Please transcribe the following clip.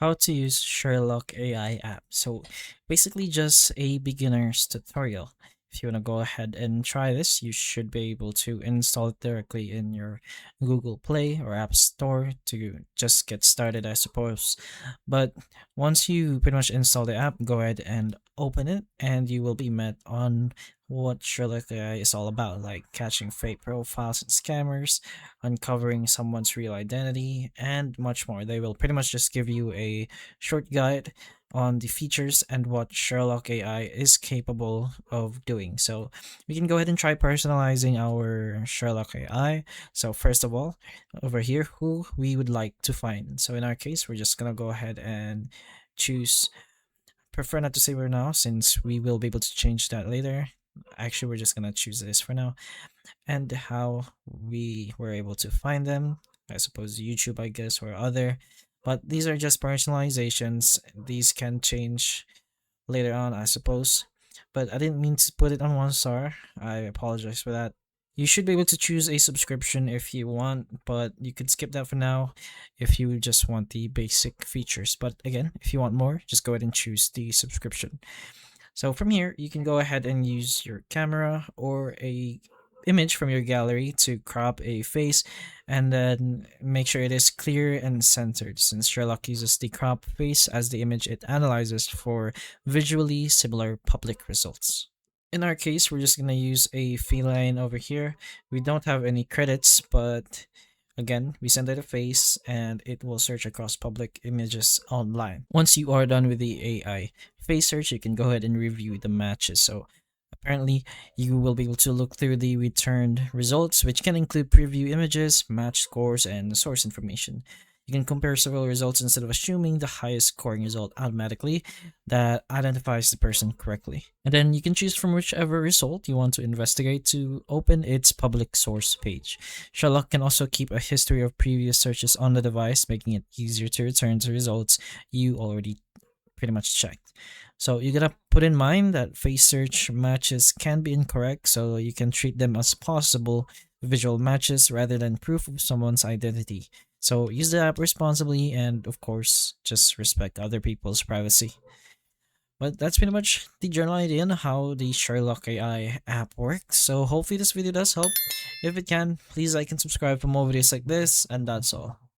how to use Sherlock AI app. So basically just a beginner's tutorial. If you want to go ahead and try this, you should be able to install it directly in your Google Play or App Store to just get started, I suppose. But once you pretty much install the app, go ahead and open it, and you will be met on what Sherlock AI is all about, like catching fake profiles and scammers, uncovering someone's real identity, and much more. They will pretty much just give you a short guide on the features and what Sherlock AI is capable of doing. So we can go ahead and try personalizing our Sherlock AI. So first of all, over here, who we would like to find. So in our case, we're just gonna go ahead and choose, prefer not to say where now since we will be able to change that later. Actually, we're just gonna choose this for now, and how we were able to find them. I suppose YouTube, I guess, or other. But these are just personalizations. These can change later on, I suppose. But I didn't mean to put it on 1 star. I apologize for that. You should be able to choose a subscription if you want, but you could skip that for now if you just want the basic features. But again, if you want more, just go ahead and choose the subscription. So from here, you can go ahead and use your camera or a image from your gallery to crop a face and then make sure it is clear and centered, since Sherlock uses the crop face as the image it analyzes for visually similar public results. In our case, we're just going to use a feline over here. We don't have any credits, but again, we send it a face and it will search across public images online. Once you are done with the AI face search, you can go ahead and review the matches. So apparently, you will be able to look through the returned results, which can include preview images, match scores, and source information. You can compare several results instead of assuming the highest scoring result automatically that identifies the person correctly. And then you can choose from whichever result you want to investigate to open its public source page. Sherlock can also keep a history of previous searches on the device, making it easier to return to results you already pretty much checked. So you gotta put in mind that face search matches can be incorrect, so you can treat them as possible visual matches rather than proof of someone's identity. So use the app responsibly and, of course, just respect other people's privacy. But that's pretty much the general idea on how the Sherlock AI app works. So hopefully this video does help. If it can, please like and subscribe for more videos like this, and that's all.